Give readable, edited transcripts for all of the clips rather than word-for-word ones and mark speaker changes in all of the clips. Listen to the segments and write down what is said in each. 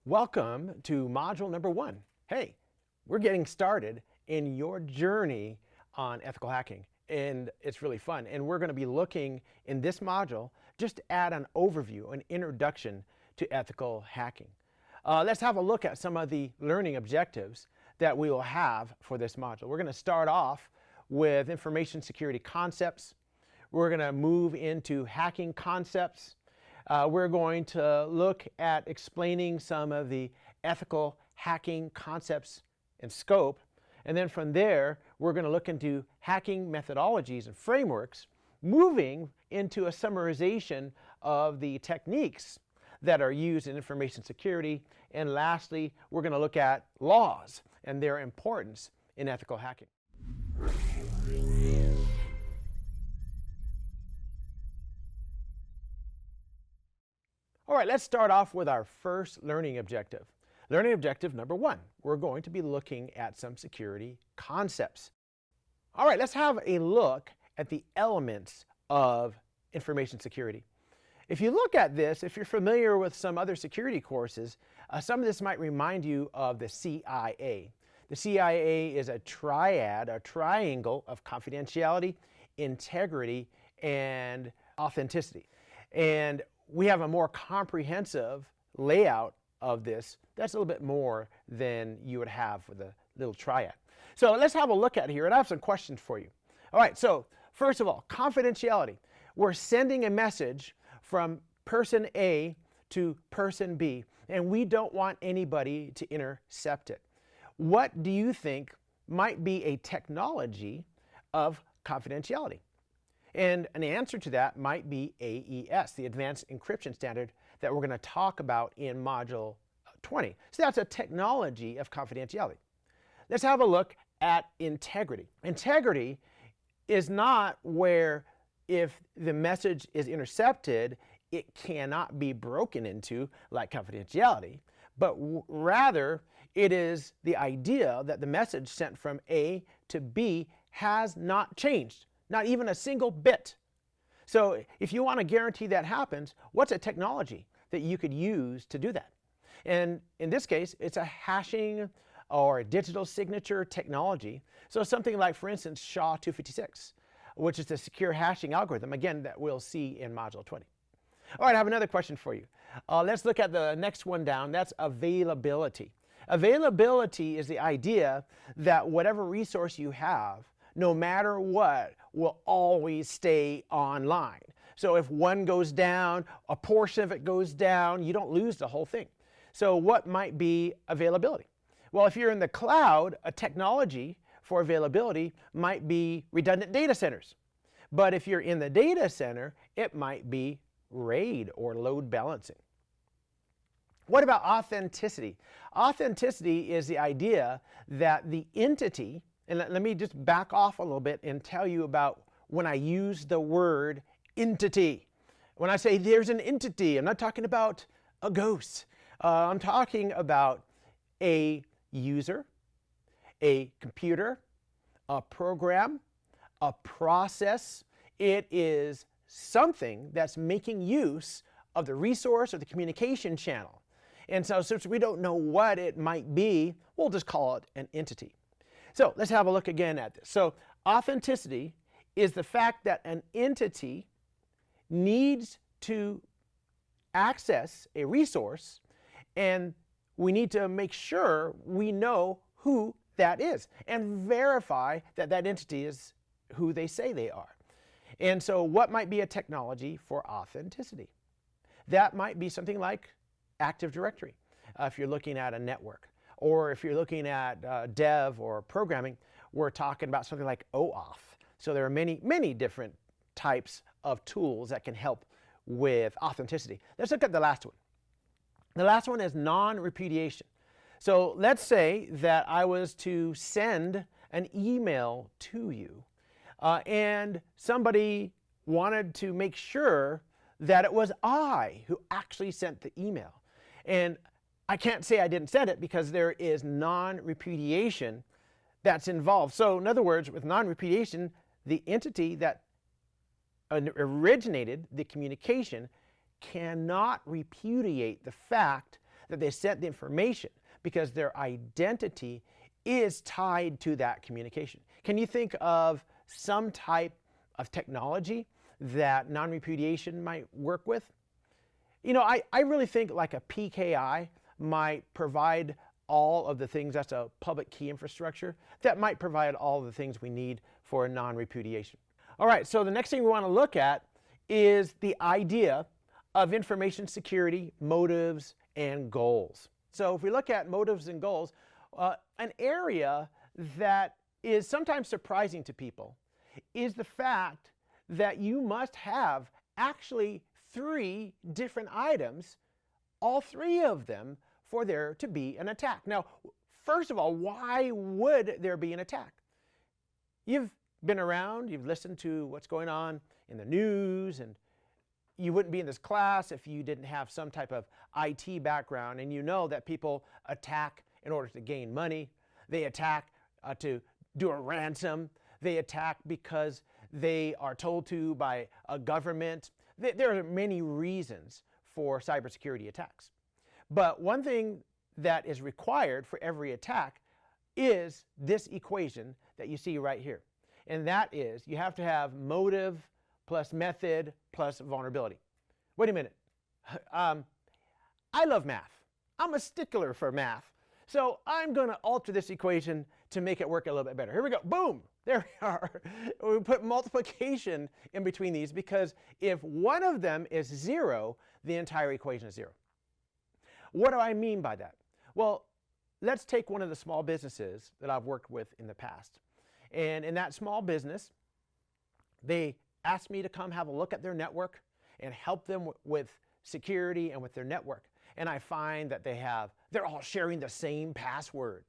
Speaker 1: Welcome to module number 1. Hey, we're getting started in your journey on ethical hacking, and it's really fun. And we're going to be looking in this module just to add an overview, an introduction to ethical hacking. Let's have a look at some of the learning objectives that we will have for this module. We're going to start off with information security concepts. We're going to move into hacking concepts. We're going to look at explaining some of the ethical hacking concepts and scope. And then from there, we're going to look into hacking methodologies and frameworks, moving into a summarization of the techniques that are used in information security. And lastly, we're going to look at laws and their importance in ethical hacking. All right, let's start off with our first learning objective. Learning objective number 1, we're going to be looking at some security concepts. All right, let's have a look at the elements of information security. If you look at this, if you're familiar with some other security courses, some of this might remind you of the CIA. The CIA is a triad, a triangle of confidentiality, integrity, and authenticity. And we have a more comprehensive layout of this that's a little bit more than you would have with a little triad. So let's have a look at it here, and I have some questions for you. All right, so first of all, confidentiality. We're sending a message from person A to person B, and we don't want anybody to intercept it. What do you think might be a technology of confidentiality? And an answer to that might be AES, the Advanced Encryption Standard that we're going to talk about in Module 20. So that's a technology of confidentiality. Let's have a look at integrity. Integrity is not where if the message is intercepted, it cannot be broken into like confidentiality, but rather it is the idea that the message sent from A to B has not changed. Not even a single bit. So if you want to guarantee that happens, what's a technology that you could use to do that? And in this case, it's a hashing or a digital signature technology. So something like, for instance, SHA-256, which is the secure hashing algorithm, again, that we'll see in Module 20. All right, I have another question for you. Let's look at the next one down. That's availability. Availability is the idea that whatever resource you have, no matter what, will always stay online. So if one goes down, a portion of it goes down, you don't lose the whole thing. So what might be availability? Well, if you're in the cloud, a technology for availability might be redundant data centers. But if you're in the data center, it might be RAID or load balancing. What about authenticity? Authenticity is the idea that the entity, and let me just back off a little bit and tell you about when I use the word entity. When I say there's an entity, I'm not talking about a ghost. I'm talking about a user, a computer, a program, a process. It is something that's making use of the resource or the communication channel. And so since we don't know what it might be, we'll just call it an entity. So let's have a look again at this. So authenticity is the fact that an entity needs to access a resource, and we need to make sure we know who that is and verify that that entity is who they say they are. And so what might be a technology for authenticity? That might be something like Active Directory, if you're looking at a network. Or if you're looking at dev or programming, we're talking about something like OAuth. So there are many, many different types of tools that can help with authenticity. Let's look at the last one. The last one is non-repudiation. So let's say that I was to send an email to you, and somebody wanted to make sure that it was I who actually sent the email. And I can't say I didn't send it because there is non-repudiation that's involved. So in other words, with non-repudiation, the entity that originated the communication cannot repudiate the fact that they sent the information because their identity is tied to that communication. Can you think of some type of technology that non-repudiation might work with? You know, I really think like a PKI might provide all of the things, that's a public key infrastructure, that might provide all of the things we need for a non-repudiation. All right, so the next thing we want to look at is the idea of information security, motives, and goals. So if we look at motives and goals, an area that is sometimes surprising to people is the fact that you must have actually 3 different items, all 3 of them, for there to be an attack. Now, first of all, why would there be an attack? You've been around, you've listened to what's going on in the news, and you wouldn't be in this class if you didn't have some type of IT background, and you know that people attack in order to gain money. They attack to do a ransom. They attack because they are told to by a government. There are many reasons for cybersecurity attacks. But one thing that is required for every attack is this equation that you see right here. And that is, you have to have motive plus method plus vulnerability. Wait a minute. I love math. I'm a stickler for math. So I'm going to alter this equation to make it work a little bit better. Here we go. Boom. There we are. We put multiplication in between these because if one of them is 0, the entire equation is 0. What do I mean by that? Well, let's take one of the small businesses that I've worked with in the past. And in that small business, they asked me to come have a look at their network and help them with security and with their network. And I find that they're all sharing the same password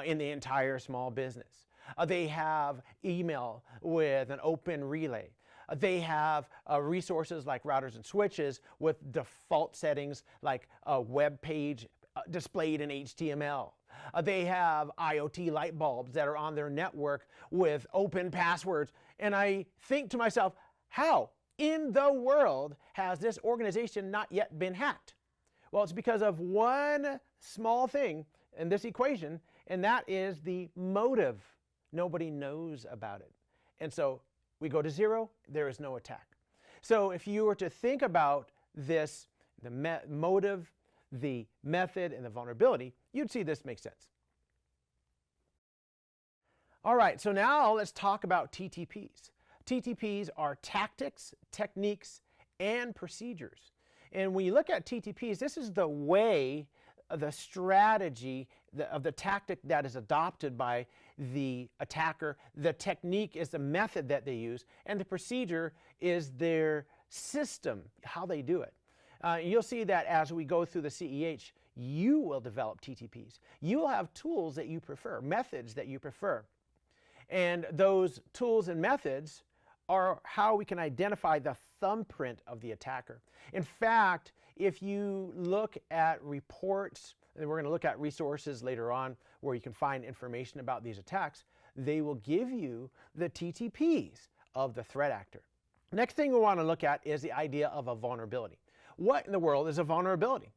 Speaker 1: in the entire small business. They have email with an open relay. They have resources like routers and switches with default settings like a web page displayed in HTML. They have IoT light bulbs that are on their network with open passwords. And I think to myself, how in the world has this organization not yet been hacked? Well, it's because of one small thing in this equation, and that is the motive. Nobody knows about it. And so we go to 0, there is no attack. So if you were to think about this, the motive, the method, and the vulnerability, you'd see this makes sense. All right, so now let's talk about TTPs. TTPs are tactics, techniques, and procedures. And when you look at TTPs, this is the way, the strategy of the tactic that is adopted by the attacker. The technique is the method that they use, and the procedure is their system, how they do it. You'll see that as we go through the CEH, you will develop TTPs. You will have tools that you prefer, methods that you prefer. And those tools and methods are how we can identify the thumbprint of the attacker. In fact, if you look at reports, and we're going to look at resources later on where you can find information about these attacks, they will give you the TTPs of the threat actor. Next thing we want to look at is the idea of a vulnerability. What in the world is a vulnerability?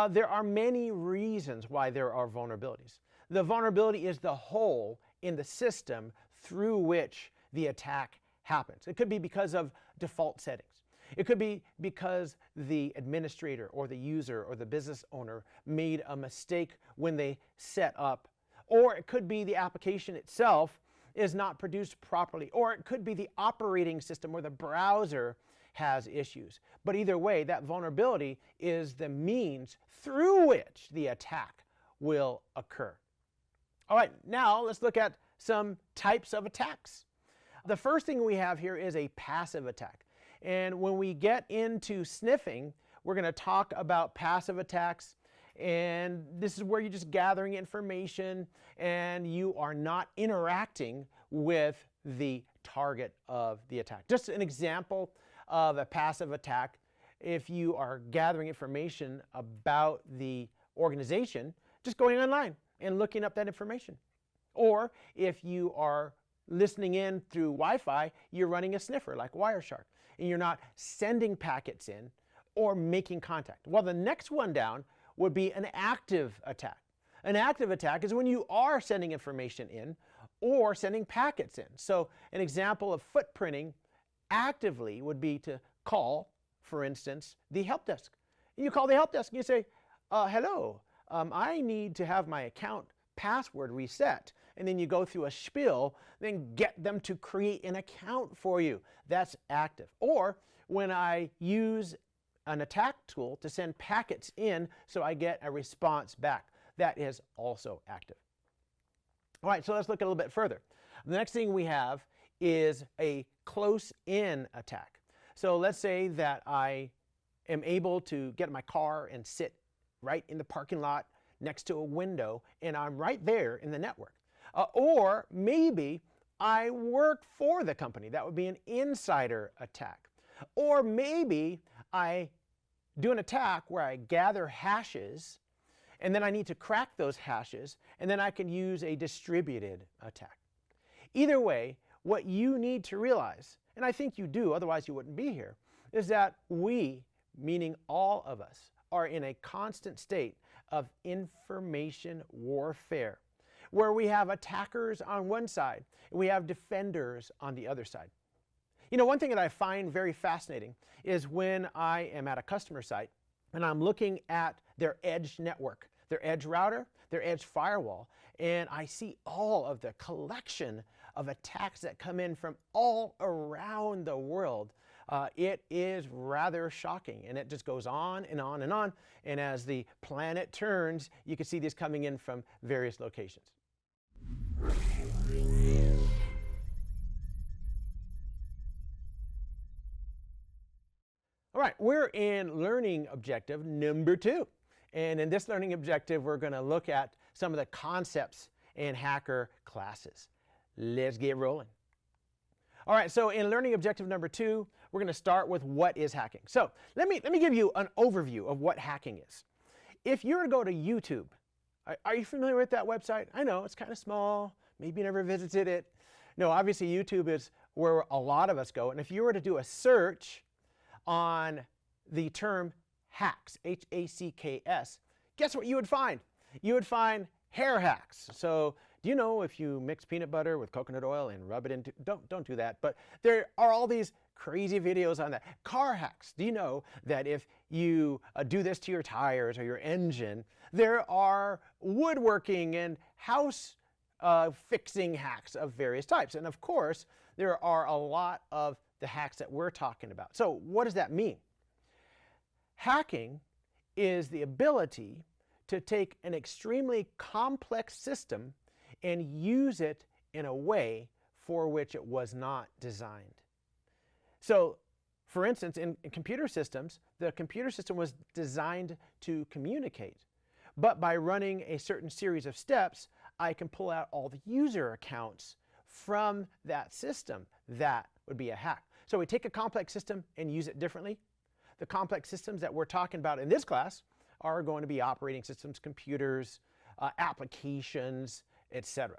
Speaker 1: There are many reasons why there are vulnerabilities. The vulnerability is the hole in the system through which the attack happens. It could be because of default settings. It could be because the administrator or the user or the business owner made a mistake when they set up. Or it could be the application itself is not produced properly. Or it could be the operating system or the browser has issues. But either way, that vulnerability is the means through which the attack will occur. All right, now let's look at some types of attacks. The first thing we have here is a passive attack. And when we get into sniffing, we're going to talk about passive attacks. And this is where you're just gathering information and you are not interacting with the target of the attack. Just an example of a passive attack: if you are gathering information about the organization, just going online and looking up that information. Or if you are listening in through Wi-Fi, you're running a sniffer like Wireshark, and you're not sending packets in or making contact. Well, the next one down would be an active attack. An active attack is when you are sending information in or sending packets in. So an example of footprinting actively would be to call, for instance, the help desk. You call the help desk and you say, hello, I need to have my account password reset. And then you go through a spiel, then get them to create an account for you. That's active. Or when I use an attack tool to send packets in so I get a response back. That is also active. All right, so let's look a little bit further. The next thing we have is a close-in attack. So let's say that I am able to get in my car and sit right in the parking lot next to a window, and I'm right there in the network. Or maybe I work for the company. That would be an insider attack. Or maybe I do an attack where I gather hashes, and then I need to crack those hashes, and then I can use a distributed attack. Either way, what you need to realize, and I think you do, otherwise you wouldn't be here, is that we, meaning all of us, are in a constant state of information warfare, where we have attackers on one side, and we have defenders on the other side. You know, one thing that I find very fascinating is when I am at a customer site and I'm looking at their edge network, their edge router, their edge firewall, and I see all of the collection of attacks that come in from all around the world. It is rather shocking, and it just goes on and on and on. And as the planet turns, you can see these coming in from various locations. All right, we're in learning objective number 2. And in this learning objective, we're going to look at some of the concepts in hacker classes. Let's get rolling. All right, so in learning objective number 2, we're going to start with what is hacking. So let me give you an overview of what hacking is. If you were to go to YouTube, are you familiar with that website? I know, it's kind of small. Maybe you never visited it. No, obviously YouTube is where a lot of us go. And if you were to do a search on the term hacks, H-A-C-K-S, guess what you would find? You would find hair hacks. So do you know if you mix peanut butter with coconut oil and rub it into, don't do that, but there are all these crazy videos on that. Car hacks. Do you know that if you do this to your tires or your engine, there are woodworking and house fixing hacks of various types. And of course, there are a lot of the hacks that we're talking about. So what does that mean? Hacking is the ability to take an extremely complex system and use it in a way for which it was not designed. So, for instance, in computer systems, the computer system was designed to communicate. But by running a certain series of steps, I can pull out all the user accounts from that system. That would be a hack. So we take a complex system and use it differently. The complex systems that we're talking about in this class are going to be operating systems, computers, applications, etc.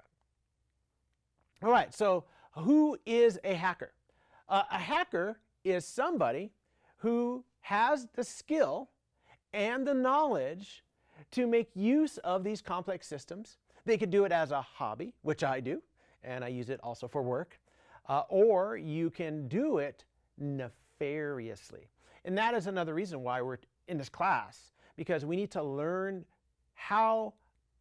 Speaker 1: All right, so who is a hacker? A hacker is somebody who has the skill and the knowledge to make use of these complex systems. They could do it as a hobby, which I do, and I use it also for work, or you can do it nefariously. And that is another reason why we're in this class, because we need to learn how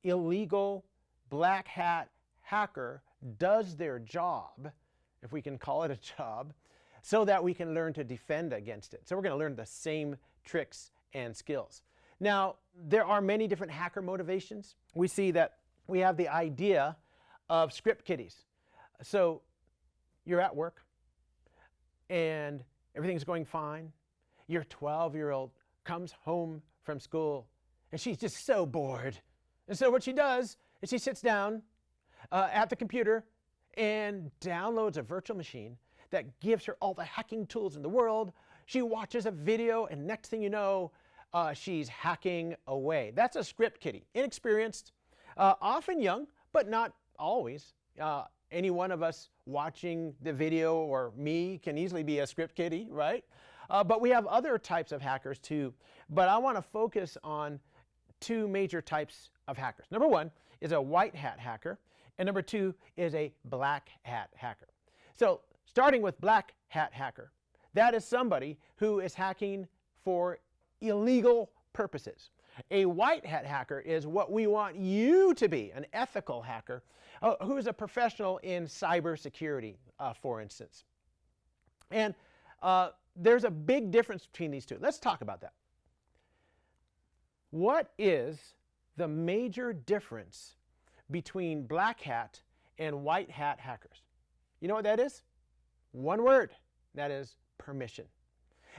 Speaker 1: illegal black hat hacker does their job, if we can call it a job, so that we can learn to defend against it. So we're going to learn the same tricks and skills. Now, there are many different hacker motivations. We see that we have the idea of script kiddies. So you're at work and everything's going fine. Your 12-year-old comes home from school and she's just so bored. And so what she does is she sits down at the computer and downloads a virtual machine that gives her all the hacking tools in the world. She watches a video and next thing you know, she's hacking away. That's a script kiddie. Inexperienced, often young, but not always. Any one of us watching the video or me can easily be a script kiddie, right? But we have other types of hackers too. But I want to focus on two major types of hackers. Number one is a white hat hacker, and number two is a black hat hacker. So starting with black hat hacker, that is somebody who is hacking for illegal purposes. A white hat hacker is what we want you to be, an ethical hacker who is a professional in cybersecurity, for instance. And there's a big difference between these two. Let's talk about that. What is the major difference between black hat and white hat hackers? You know what that is? One word. That is permission.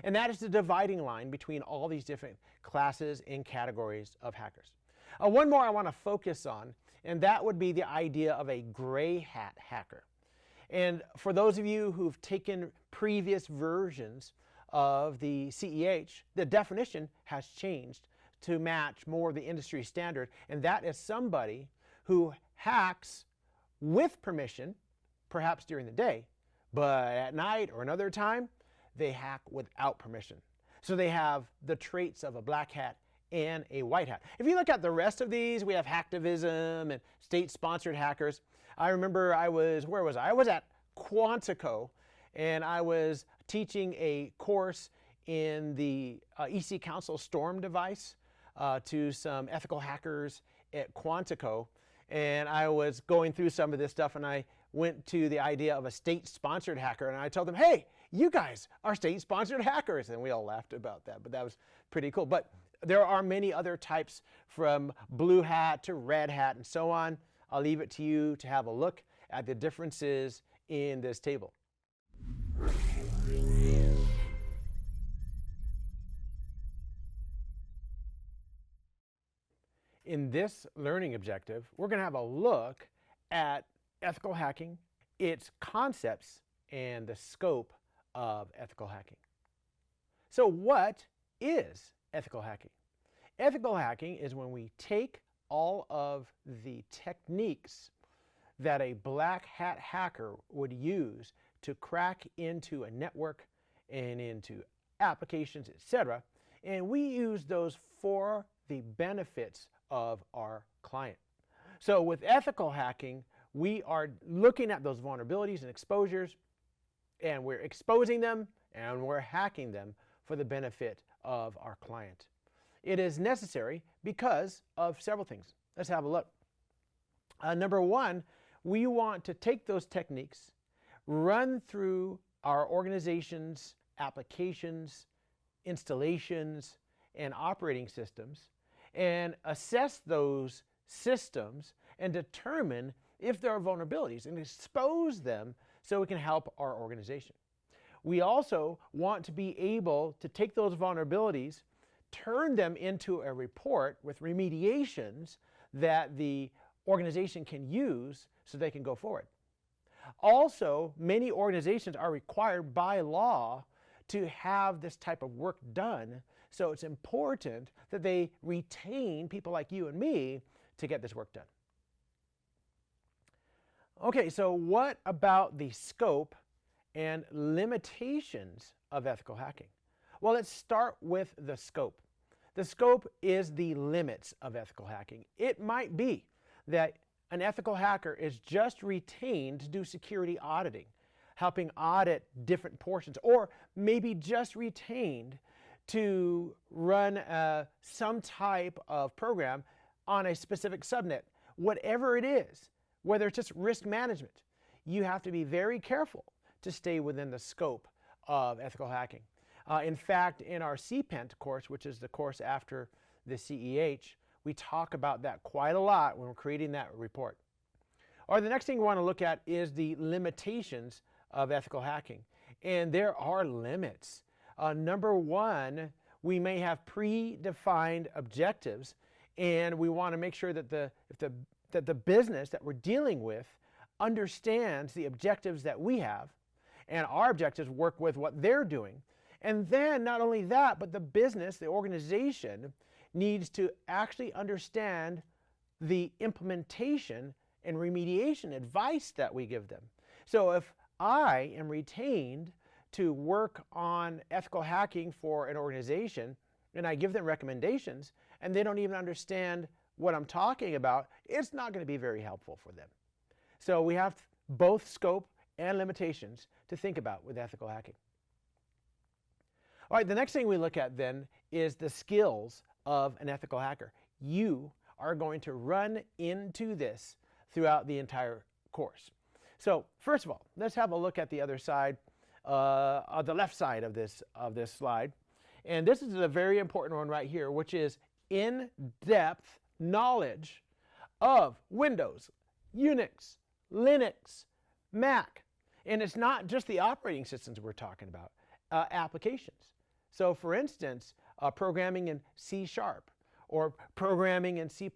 Speaker 1: And that is the dividing line between all these different classes and categories of hackers. One more I want to focus on, and that would be the idea of a gray hat hacker. And for those of you who've taken previous versions of the CEH, the definition has changed to match more of the industry standard, and that is somebody who hacks with permission, perhaps during the day, but at night or another time, they hack without permission. So they have the traits of a black hat and a white hat. If you look at the rest of these, we have hacktivism and state-sponsored hackers. I remember where was I? I was at Quantico, and I was teaching a course in the EC Council Storm device to some ethical hackers at Quantico. And I was going through some of this stuff, and I went to the idea of a state-sponsored hacker, and I told them, hey, you guys are state-sponsored hackers. And we all laughed about that, but that was pretty cool. But there are many other types, from blue hat to red hat and so on. I'll leave it to you to have a look at the differences in this table. In this learning objective, we're going to have a look at ethical hacking, its concepts, and the scope of ethical hacking. So what is ethical hacking? Ethical hacking is when we take all of the techniques that a black hat hacker would use to crack into a network and into applications, etc., and we use those for the benefits of our client. So with ethical hacking, we are looking at those vulnerabilities and exposures, and we're exposing them and we're hacking them for the benefit of our client. It is necessary because of several things. Let's have a look. Number one, we want to take those techniques, run through our organization's applications, installations, and operating systems, and assess those systems and determine if there are vulnerabilities and expose them so we can help our organization. We also want to be able to take those vulnerabilities, turn them into a report with remediations that the organization can use so they can go forward. Also, many organizations are required by law to have this type of work done, so it's important that they retain people like you and me to get this work done. Okay, so what about the scope and limitations of ethical hacking? Well, let's start with the scope. The scope is the limits of ethical hacking. It might be that an ethical hacker is just retained to do security auditing, helping audit different portions, or maybe just retained to run some type of program on a specific subnet. Whatever it is, whether it's just risk management, you have to be very careful to stay within the scope of ethical hacking. In fact, in our CPENT course, which is the course after the CEH, we talk about that quite a lot when we're creating that report. Or the next thing we want to look at is the limitations of ethical hacking. And there are limits. Number one, we may have predefined objectives, and we want to make sure that the business that we're dealing with understands the objectives that we have, and our objectives work with what they're doing. And then not only that, but the business, the organization, needs to actually understand the implementation and remediation advice that we give them. So if I am retained to work on ethical hacking for an organization, and I give them recommendations and they don't even understand what I'm talking about, it's not going to be very helpful for them. So we have both scope and limitations to think about with ethical hacking. All right, the next thing we look at then is the skills of an ethical hacker. You are going to run into this throughout the entire course. So first of all, let's have a look at the other side, the left side of this slide. And this is a very important one right here, which is in-depth knowledge of Windows, Unix, Linux, Mac. And it's not just the operating systems we're talking about, applications. So for instance, programming in C# or programming in C++,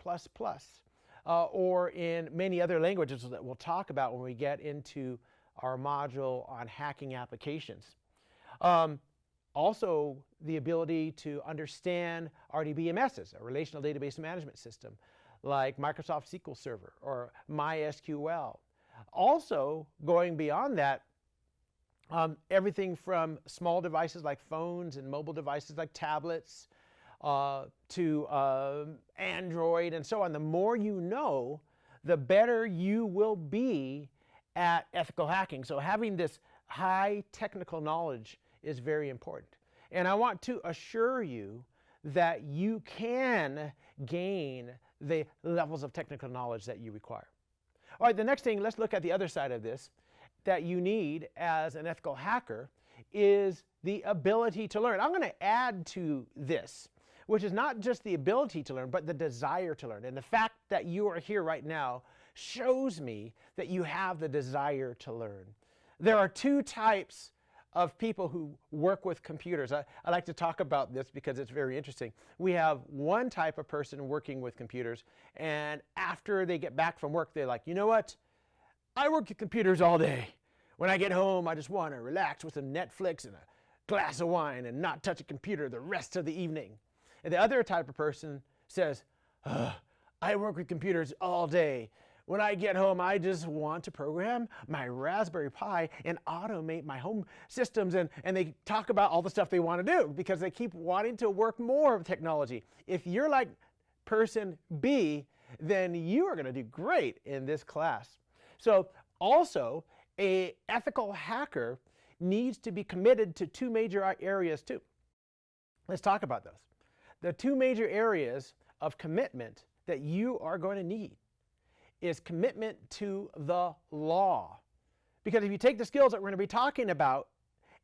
Speaker 1: or in many other languages that we'll talk about when we get into our module on hacking applications. Also, the ability to understand RDBMSs, a relational database management system, like Microsoft SQL Server or MySQL. Also, going beyond that, everything from small devices like phones and mobile devices like tablets to Android and so on. The more you know, the better you will be at ethical hacking. So having this high technical knowledge is very important. And I want to assure you that you can gain the levels of technical knowledge that you require. All right, the next thing, let's look at the other side of this, that you need as an ethical hacker is the ability to learn. I'm going to add to this, which is not just the ability to learn, but the desire to learn. And the fact that you are here right now shows me that you have the desire to learn. There are two types of people who work with computers. I like to talk about this because it's very interesting. We have one type of person working with computers, and after they get back from work, they're like, you know what? I work with computers all day. When I get home, I just want to relax with some Netflix and a glass of wine and not touch a computer the rest of the evening. And the other type of person says, I work with computers all day. When I get home, I just want to program my Raspberry Pi and automate my home systems. And they talk about all the stuff they want to do because they keep wanting to work more of technology. If you're like person B, then you are going to do great in this class. So also, an ethical hacker needs to be committed to two major areas too. Let's talk about those. The two major areas of commitment that you are going to need is commitment to the law. Because if you take the skills that we're going to be talking about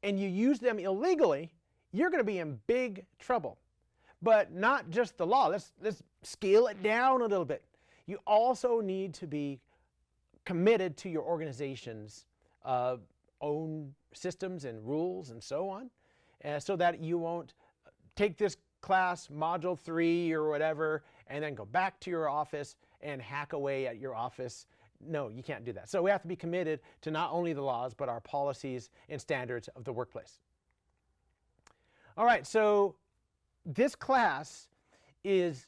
Speaker 1: and you use them illegally, you're going to be in big trouble. But not just the law. Let's scale it down a little bit. You also need to be committed to your organization's own systems and rules and so on, so that you won't take this class, module 3 or whatever, and then go back to your office and hack away at your office. No, you can't do that. So we have to be committed to not only the laws, but our policies and standards of the workplace. All right, so this class is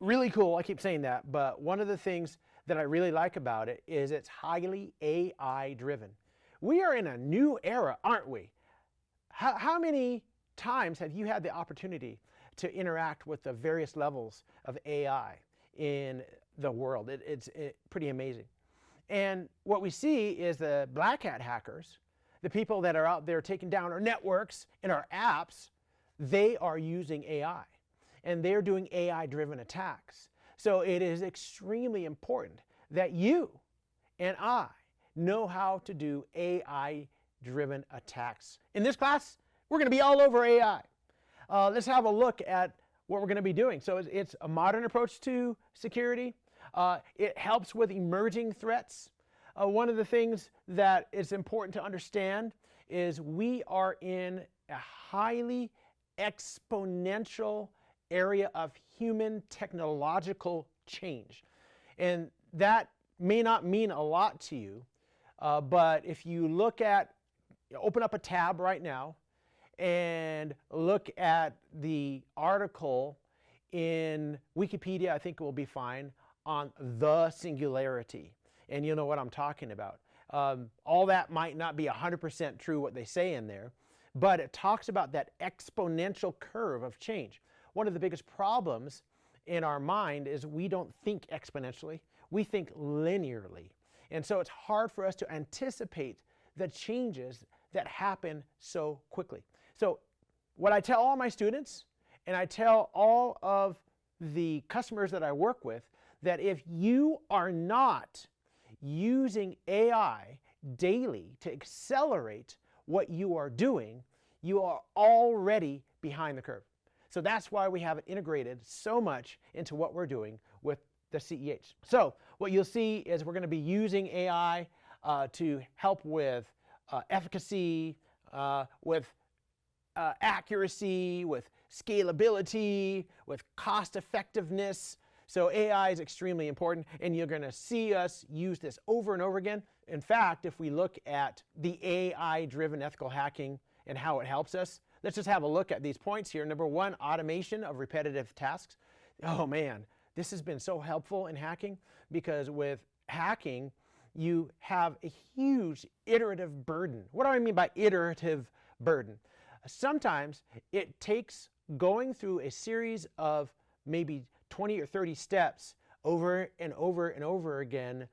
Speaker 1: really cool. I keep saying that, but one of the things that I really like about it is it's highly AI driven. We are in a new era, aren't we? How many times have you had the opportunity to interact with the various levels of AI in the world? It's pretty amazing. And what we see is the black hat hackers, the people that are out there taking down our networks and our apps, they are using AI. And they're doing AI-driven attacks. So it is extremely important that you and I know how to do AI-driven attacks. In this class, we're going to be all over AI. Let's have a look at what we're going to be doing. So it's a modern approach to security. It helps with emerging threats. One of the things that is important to understand is we are in a highly exponential area of human technological change. And that may not mean a lot to you, but if you open up a tab right now and look at the article in Wikipedia, I think it will be fine, on the singularity. And you know what I'm talking about. All that might not be 100% true what they say in there, but it talks about that exponential curve of change. One of the biggest problems in our mind is we don't think exponentially, we think linearly. And so it's hard for us to anticipate the changes that happen so quickly. So what I tell all my students, and I tell all of the customers that I work with, that if you are not using AI daily to accelerate what you are doing, you are already behind the curve. So that's why we have it integrated so much into what we're doing with the CEH. So what you'll see is we're going to be using AI to help with efficacy, with accuracy, with scalability, with cost effectiveness. So AI is extremely important, and you're going to see us use this over and over again. In fact, if we look at the AI-driven ethical hacking and how it helps us, let's just have a look at these points here. Number one, automation of repetitive tasks. Oh man, this has been so helpful in hacking, because with hacking, you have a huge iterative burden. What do I mean by iterative burden? Sometimes it takes going through a series of maybe 20 or 30 steps over and over and over again,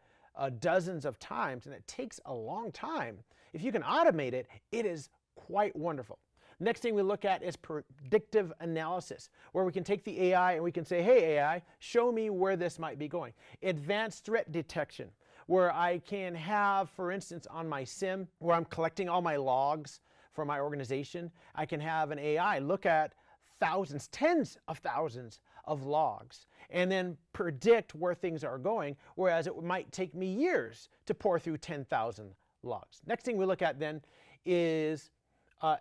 Speaker 1: dozens of times, and it takes a long time. If you can automate it, it is quite wonderful. Next thing we look at is predictive analysis, where we can take the AI and we can say, hey AI, show me where this might be going. Advanced threat detection, where I can have, for instance, on my SIM, where I'm collecting all my logs for my organization, I can have an AI look at thousands, tens of thousands of logs, and then predict where things are going, whereas it might take me years to pour through 10,000 logs. Next thing we look at then is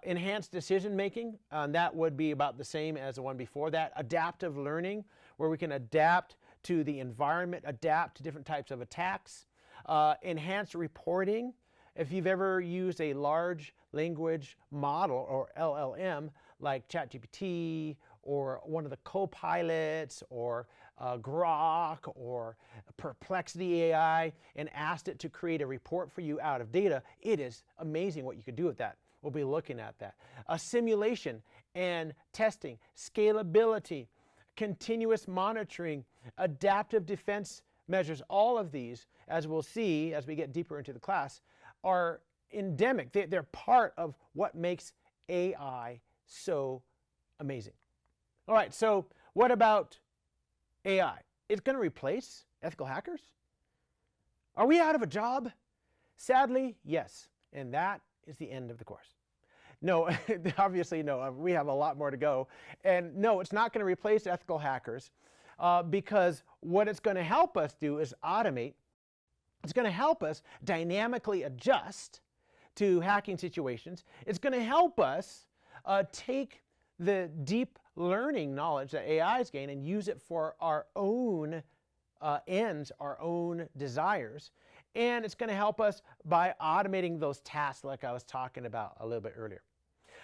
Speaker 1: enhanced decision making. That would be about the same as the one before that. Adaptive learning, where we can adapt to the environment, adapt to different types of attacks. Enhanced reporting. If you've ever used a large language model, or LLM, like ChatGPT, or one of the co-pilots, or Grok, or Perplexity AI, and asked it to create a report for you out of data, it is amazing what you could do with that. We'll be looking at that. Simulation and testing, scalability, continuous monitoring, adaptive defense measures, all of these, as we'll see as we get deeper into the class, are endemic. They're part of what makes AI so amazing. All right, so what about AI? It's going to replace ethical hackers? Are we out of a job? Sadly, yes. And that is the end of the course. No, obviously no. We have a lot more to go. And no, it's not going to replace ethical hackers, because what it's going to help us do is automate. It's going to help us dynamically adjust to hacking situations. It's going to help us take the deep learning knowledge that AI has gained and use it for our own ends, our own desires. And it's going to help us by automating those tasks like I was talking about a little bit earlier.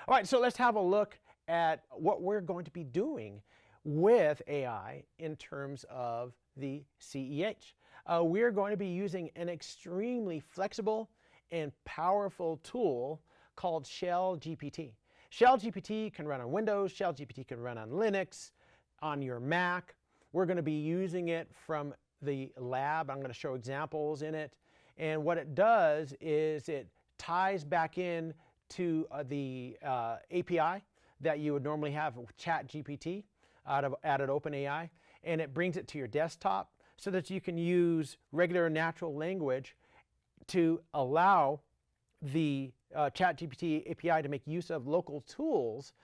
Speaker 1: All right, so let's have a look at what we're going to be doing with AI in terms of the CEH. We're going to be using an extremely flexible and powerful tool called Shell GPT. Shell GPT can run on Windows, Shell GPT can run on Linux, on your Mac. We're going to be using it from the lab. I'm going to show examples in it. And what it does is it ties back in to the API that you would normally have with ChatGPT out of OpenAI, and it brings it to your desktop so that you can use regular natural language to allow the ChatGPT API to make use of local tools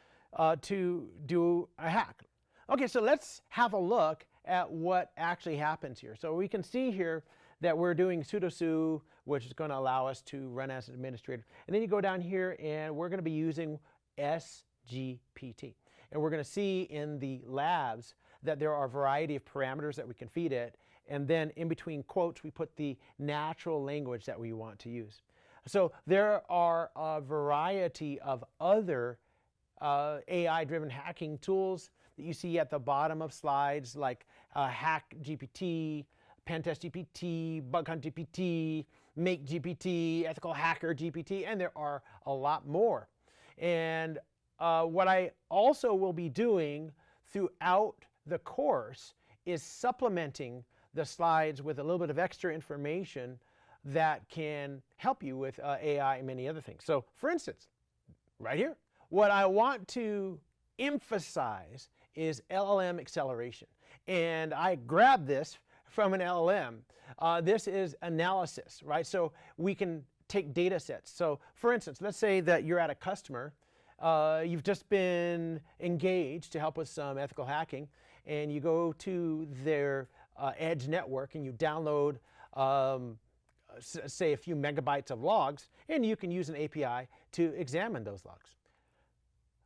Speaker 1: to do a hack. Okay, so let's have a look at what actually happens here. So we can see here that we're doing sudo su, which is going to allow us to run as an administrator. And then you go down here and we're going to be using SGPT. And we're going to see in the labs that there are a variety of parameters that we can feed it. And then in between quotes, we put the natural language that we want to use. So there are a variety of other AI-driven hacking tools that you see at the bottom of slides, like Hack GPT, Pentest GPT, Bug Hunt GPT, Make GPT, Ethical Hacker GPT, and there are a lot more. And what I also will be doing throughout the course is supplementing the slides with a little bit of extra information that can help you with AI and many other things. So for instance, right here, what I want to emphasize is LLM acceleration. And I grabbed this from an LLM. This is analysis, right? So we can take data sets. So for instance, let's say that you're at a customer. You've just been engaged to help with some ethical hacking, and you go to their edge network and you download say a few megabytes of logs, and you can use an API to examine those logs.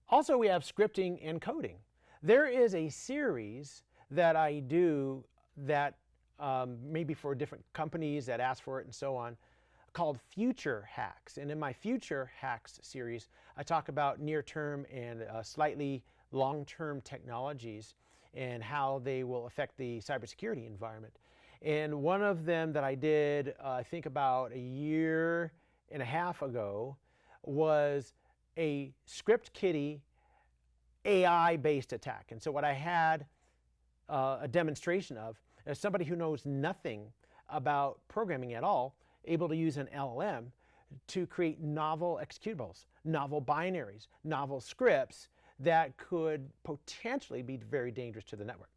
Speaker 1: Also, we have scripting and coding. There is a series that I do that maybe for different companies that ask for it and so on, called Future Hacks. And in my Future Hacks series, I talk about near-term and slightly long-term technologies and how they will affect the cybersecurity environment. And one of them that I did, I think about a year and a half ago, was a script kiddie AI-based attack. And so what I had a demonstration of is somebody who knows nothing about programming at all, able to use an LLM to create novel executables, novel binaries, novel scripts that could potentially be very dangerous to the network.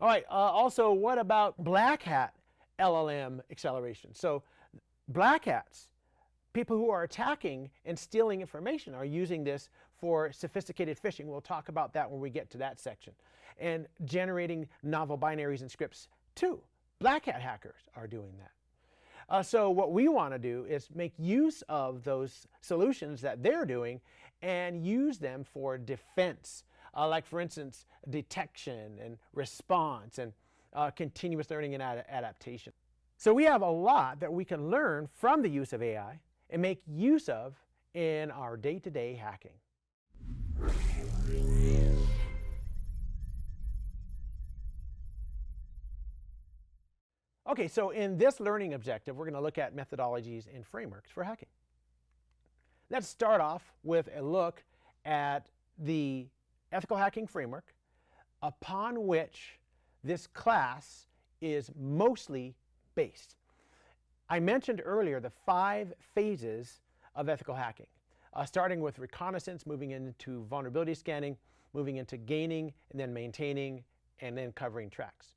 Speaker 1: All right, also, what about black hat LLM acceleration? So black hats, people who are attacking and stealing information, are using this for sophisticated phishing. We'll talk about that when we get to that section. And generating novel binaries and scripts too. Black hat hackers are doing that. So what we want to do is make use of those solutions that they're doing and use them for defense. Like for instance, detection and response and continuous learning and adaptation. So we have a lot that we can learn from the use of AI and make use of in our day-to-day hacking. Okay, so in this learning objective, we're going to look at methodologies and frameworks for hacking. Let's start off with a look at the ethical hacking framework upon which this class is mostly based. I mentioned earlier the 5 phases of ethical hacking, starting with reconnaissance, moving into vulnerability scanning, moving into gaining, and then maintaining, and then covering tracks.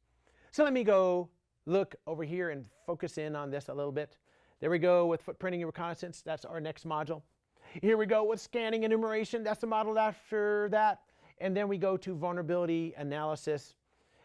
Speaker 1: So let me go look over here and focus in on this a little bit. There we go with footprinting and reconnaissance. That's our next module. Here we go with scanning and enumeration. That's the model after that. And then we go to vulnerability analysis.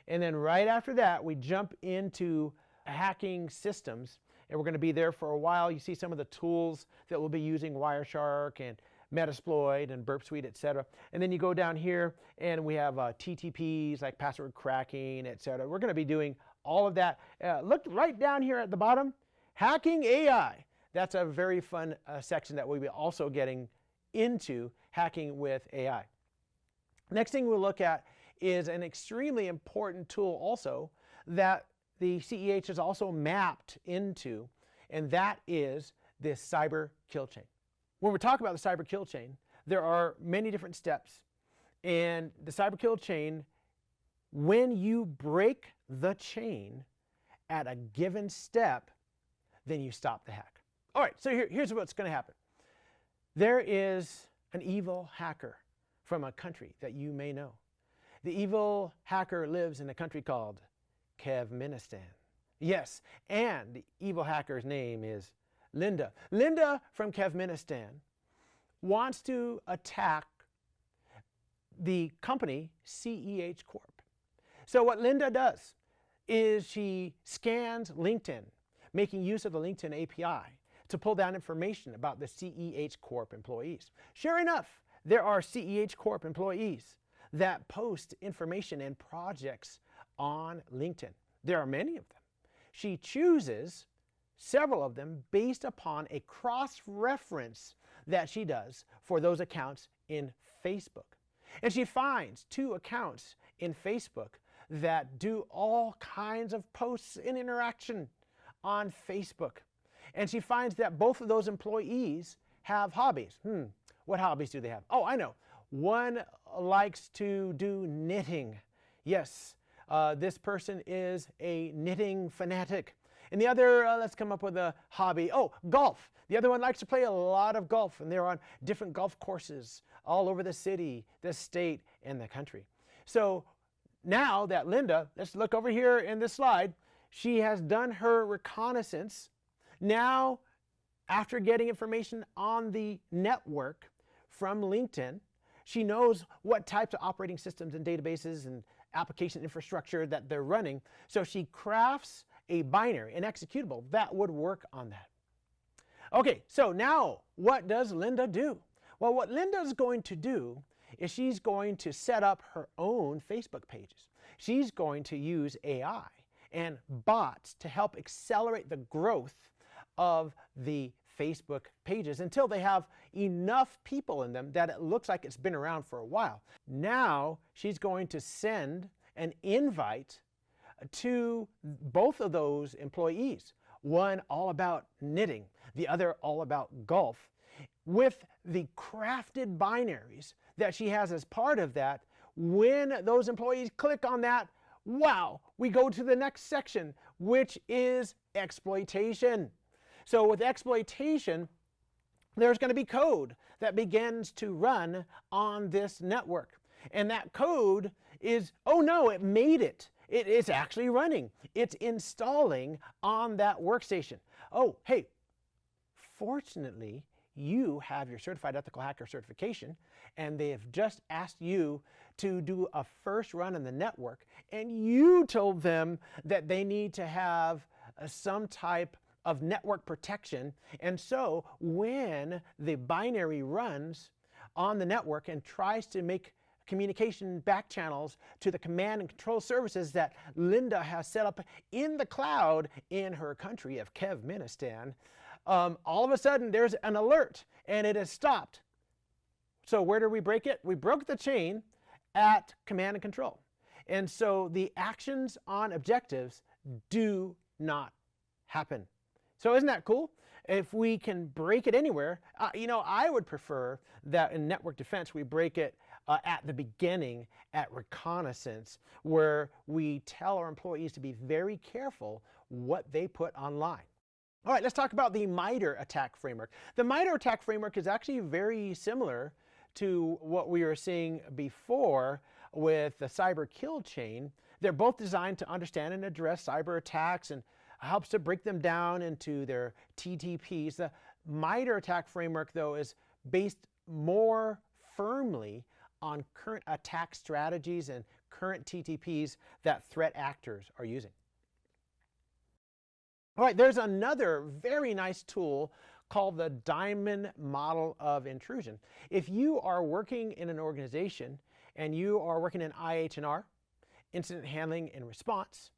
Speaker 1: And then right after that, we jump into hacking systems. And we're going to be there for a while. You see some of the tools that we'll be using, Wireshark and Metasploit and Burp Suite, etc. And then you go down here and we have TTPs like password cracking, etc. We're going to be doing all of that. Look right down here at the bottom, hacking AI. That's a very fun section that we'll be also getting into, hacking with AI. Next thing we'll look at is an extremely important tool also that the CEH is also mapped into, and that is this cyber kill chain. When we talk about the cyber kill chain, there are many different steps. And the cyber kill chain, when you break the chain at a given step, then you stop the hack. All right, so here's what's going to happen. There is an evil hacker from a country that you may know. The evil hacker lives in a country called Kevministan. Yes, and the evil hacker's name is Linda. Linda from Kevministan wants to attack the company CEH Corp. So what Linda does is she scans LinkedIn, making use of the LinkedIn API to pull down information about the CEH Corp employees. Sure enough, there are CEH Corp employees that post information and projects on LinkedIn. There are many of them. She chooses several of them based upon a cross-reference that she does for those accounts in Facebook. And she finds 2 accounts in Facebook that do all kinds of posts and interaction on Facebook. And she finds that both of those employees have hobbies. What hobbies do they have? Oh, I know. One likes to do knitting. Yes, this person is a knitting fanatic. And the other, let's come up with a hobby. Oh, golf. The other one likes to play a lot of golf, and they're on different golf courses all over the city, the state, and the country. So now that Linda, let's look over here in this slide, she has done her reconnaissance. Now, after getting information on the network from LinkedIn, she knows what types of operating systems and databases and application infrastructure that they're running. So she crafts a binary, an executable that would work on that. Okay, so now what does Linda do? Well, what Linda's going to do is she's going to set up her own Facebook pages. She's going to use AI and bots to help accelerate the growth of the Facebook pages until they have enough people in them that it looks like it's been around for a while. Now she's going to send an invite to both of those employees, one all about knitting, the other all about golf, with the crafted binaries that she has as part of that. When those employees click on that, wow, we go to the next section, which is exploitation. So with exploitation, there's going to be code that begins to run on this network. And that code is, oh no, it made it. It's actually running. It's installing on that workstation. Oh, hey, fortunately, you have your Certified Ethical Hacker certification, and they have just asked you to do a first run on the network, and you told them that they need to have some type of network protection. And so when the binary runs on the network and tries to make communication back channels to the command and control services that Linda has set up in the cloud in her country of Kevministan, all of a sudden there's an alert and it is stopped. So where did we break it? We broke the chain at command and control. And so the actions on objectives do not happen. So isn't that cool? If we can break it anywhere, I would prefer that in network defense we break it at the beginning, at reconnaissance, where we tell our employees to be very careful what they put online. All right, let's talk about the MITRE attack framework. The MITRE attack framework is actually very similar to what we were seeing before with the cyber kill chain. They're both designed to understand and address cyber attacks and helps to break them down into their TTPs. The MITRE attack framework, though, is based more firmly on current attack strategies and current TTPs that threat actors are using. All right, there's another very nice tool called the Diamond Model of Intrusion. If you are working in an organization and you are working in IH&R, incident handling and response,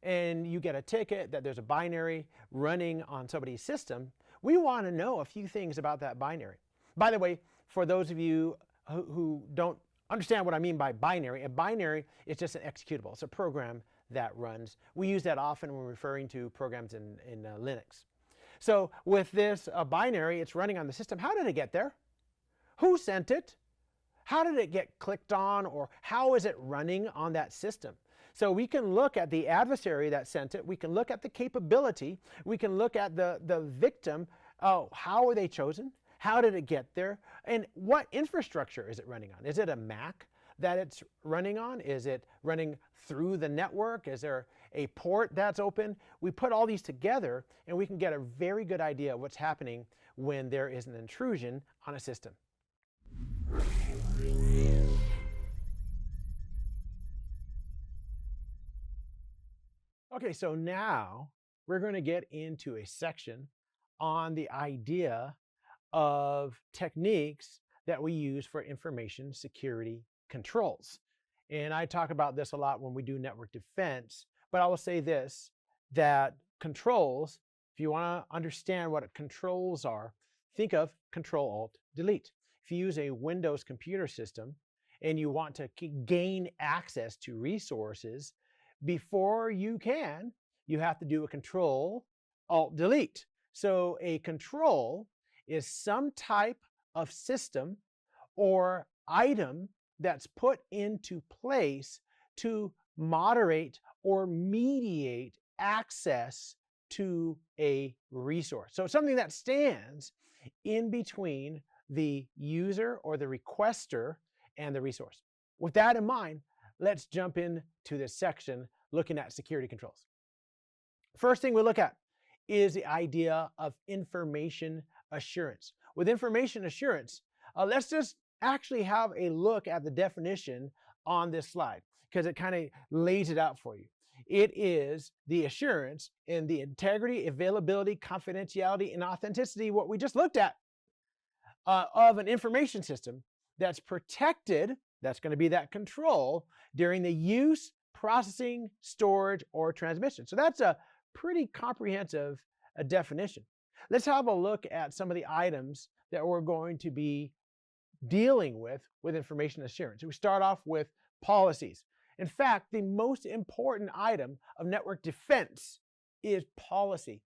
Speaker 1: and you get a ticket that there's a binary running on somebody's system, we want to know a few things about that binary. By the way, for those of you who don't understand what I mean by binary, a binary is just an executable. It's a program that runs. We use that often when referring to programs in Linux. So with this binary, it's running on the system. How did it get there? Who sent it? How did it get clicked on, or how is it running on that system? So we can look at the adversary that sent it. We can look at the capability. We can look at the victim. Oh, how were they chosen? How did it get there? And what infrastructure is it running on? Is it a Mac that it's running on? Is it running through the network? Is there a port that's open? We put all these together and we can get a very good idea of what's happening when there is an intrusion on a system. Okay, so now we're going to get into a section on the idea of techniques that we use for information security controls. And I talk about this a lot when we do network defense, but I will say this, that controls, if you want to understand what controls are, think of Control-Alt-Delete. If you use a Windows computer system and you want to gain access to resources, before you can, you have to do a Control-Alt-Delete. So a control is some type of system or item that's put into place to moderate or mediate access to a resource. So it's something that stands in between the user or the requester and the resource. With that in mind, let's jump into this section looking at security controls. First thing we look at is the idea of information assurance. With information assurance, let's just actually have a look at the definition on this slide because it kind of lays it out for you. It is the assurance in the integrity, availability, confidentiality, and authenticity, what we just looked at, of an information system that's protected, that's going to be that control, during the use, processing, storage, or transmission. So that's a pretty comprehensive definition. Let's have a look at some of the items that we're going to be dealing with information assurance. We start off with policies. In fact, the most important item of network defense is policy.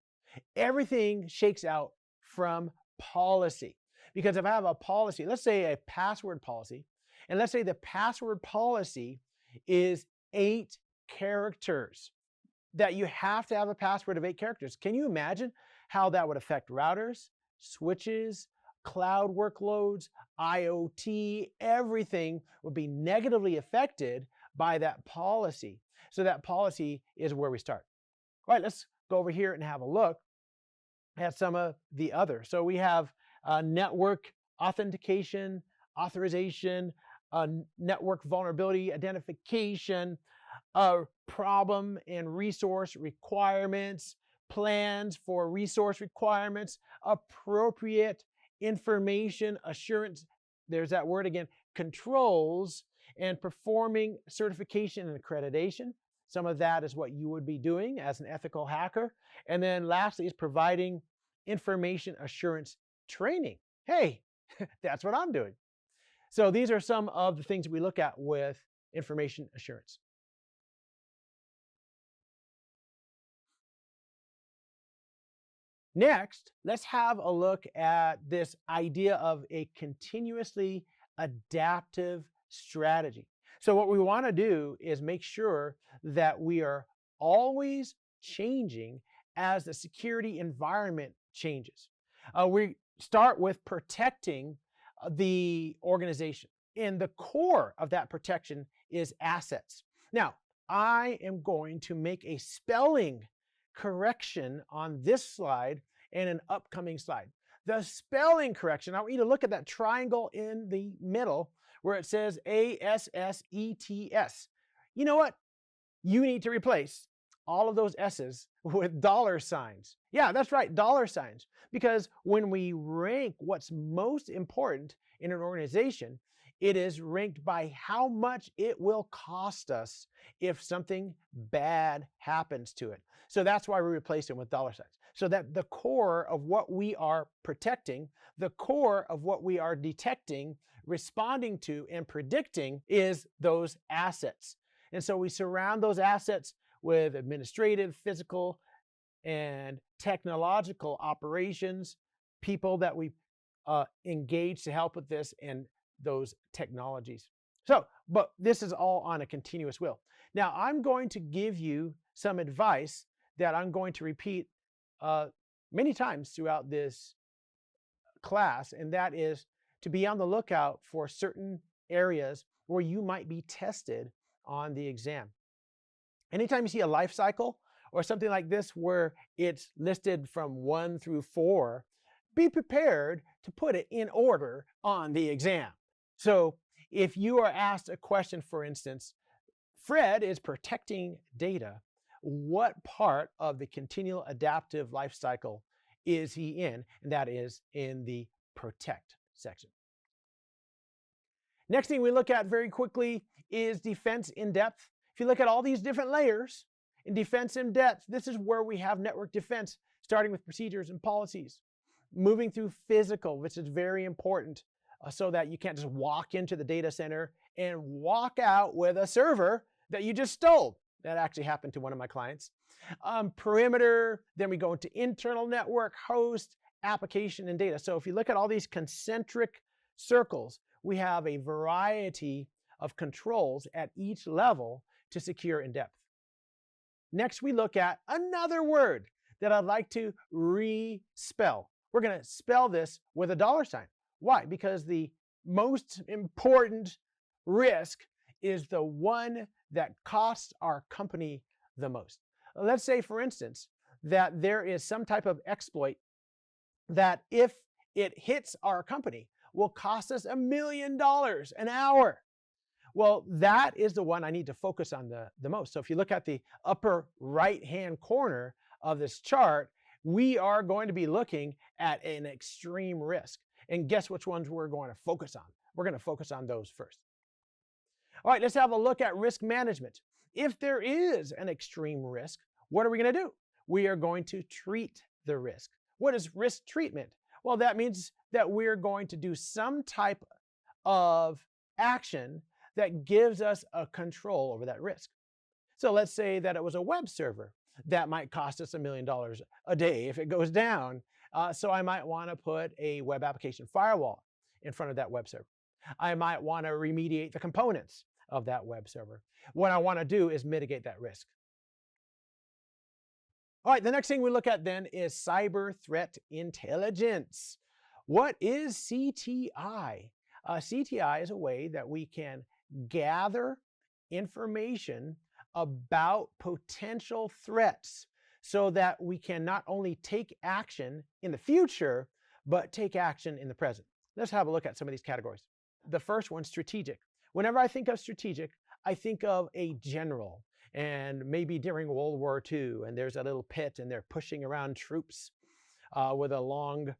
Speaker 1: Everything shakes out from policy. Because if I have a policy, let's say a password policy, and let's say the password policy is 8 characters, that you have to have a password of 8 characters. Can you imagine how that would affect routers, switches, cloud workloads, IoT? Everything would be negatively affected by that policy. So that policy is where we start. All right, let's go over here and have a look at some of the others. So we have network authentication, authorization, network vulnerability identification, problem and resource requirements, plans for resource requirements, appropriate information assurance, there's that word again, controls, and performing certification and accreditation. Some of that is what you would be doing as an ethical hacker. And then lastly is providing information assurance training. Hey, that's what I'm doing. So these are some of the things that we look at with information assurance. Next, let's have a look at this idea of a continuously adaptive strategy. So what we want to do is make sure that we are always changing as the security environment changes. We start with protecting the organization. And the core of that protection is assets. Now, I am going to make a spelling correction on this slide and an upcoming slide. The spelling correction, I want you to look at that triangle in the middle where it says ASSETS. You know what? You need to replace all of those S's with dollar signs. Yeah, that's right, dollar signs. Because when we rank what's most important in an organization, it is ranked by how much it will cost us if something bad happens to it. So that's why we replace them with dollar signs. So that the core of what we are protecting, the core of what we are detecting, responding to, and predicting is those assets. And so we surround those assets with administrative, physical, and technological operations, people that we engage to help with this, and those technologies. So, but this is all on a continuous wheel. Now, I'm going to give you some advice that I'm going to repeat many times throughout this class, and that is to be on the lookout for certain areas where you might be tested on the exam. Anytime you see a life cycle or something like this where it's listed from 1 through 4, be prepared to put it in order on the exam. So if you are asked a question, for instance, Fred is protecting data, what part of the continual adaptive life cycle is he in? And that is in the protect section. Next thing we look at very quickly is defense in depth. If you look at all these different layers in defense in depth, this is where we have network defense, starting with procedures and policies, moving through physical, which is very important, so that you can't just walk into the data center and walk out with a server that you just stole. That actually happened to one of my clients. Perimeter, then we go into internal network, host, application and data. So if you look at all these concentric circles, we have a variety of controls at each level to secure in depth. Next, we look at another word that I'd like to re-spell. We're going to spell this with a $sign. Why? Because the most important risk is the one that costs our company the most. Let's say, for instance, that there is some type of exploit that, if it hits our company, will cost us $1 million an hour. Well, that is the one I need to focus on the most. So if you look at the upper right-hand corner of this chart, we are going to be looking at an extreme risk. And guess which ones we're going to focus on? We're going to focus on those first. All right, let's have a look at risk management. If there is an extreme risk, what are we going to do? We are going to treat the risk. What is risk treatment? Well, that means that we're going to do some type of action that gives us a control over that risk. So let's say that it was a web server. That might cost us $1 million a day if it goes down. So I might want to put a web application firewall in front of that web server. I might want to remediate the components of that web server. What I want to do is mitigate that risk. All right, the next thing we look at then is cyber threat intelligence. What is CTI? CTI is a way that we can gather information about potential threats so that we can not only take action in the future, but take action in the present. Let's have a look at some of these categories. The first one, strategic. Whenever I think of strategic, I think of a general, and maybe during World War II, and there's a little pit and they're pushing around troops with a long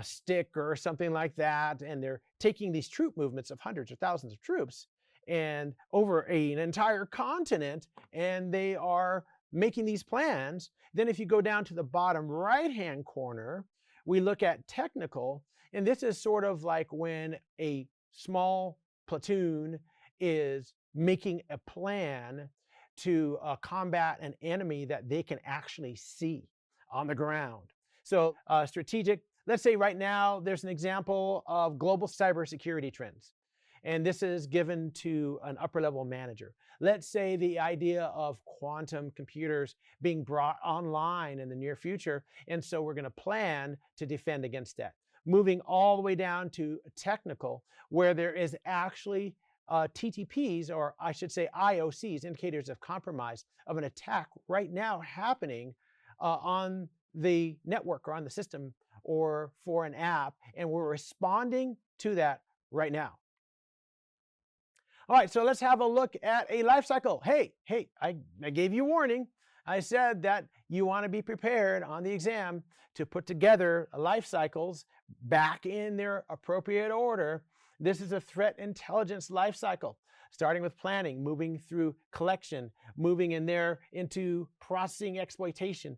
Speaker 1: stick or something like that, and they're taking these troop movements of hundreds or thousands of troops and over an entire continent, and they are making these plans. Then if you go down to the bottom right-hand corner, we look at technical, and this is sort of like when a small platoon is making a plan to combat an enemy that they can actually see on the ground. So strategic, let's say right now there's an example of global cybersecurity trends. And this is given to an upper level manager. Let's say the idea of quantum computers being brought online in the near future. And so we're going to plan to defend against that. Moving all the way down to technical, where there is actually TTPs, or I should say IOCs, indicators of compromise of an attack right now happening on the network or on the system or for an app. And we're responding to that right now. All right, so let's have a look at a life cycle. Hey, I gave you warning. I said that you want to be prepared on the exam to put together life cycles back in their appropriate order. This is a threat intelligence life cycle, starting with planning, moving through collection, moving in there into processing, exploitation,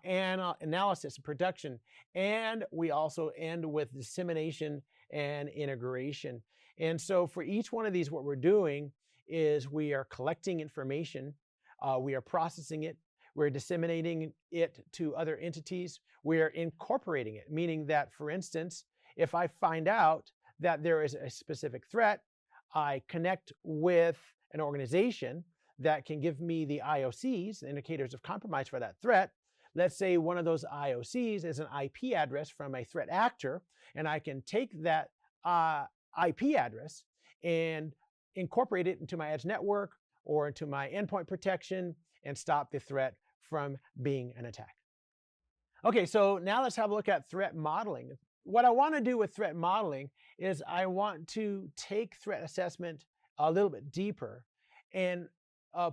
Speaker 1: and analysis and production. And we also end with dissemination and integration. And so for each one of these, what we're doing is we are collecting information, we are processing it, we're disseminating it to other entities, we are incorporating it, meaning that, for instance, if I find out that there is a specific threat, I connect with an organization that can give me the IOCs, the indicators of compromise for that threat. Let's say one of those IOCs is an IP address from a threat actor, and I can take that IP address and incorporate it into my edge network or into my endpoint protection and stop the threat from being an attack. Okay, so now let's have a look at threat modeling. What I want to do with threat modeling is I want to take threat assessment a little bit deeper and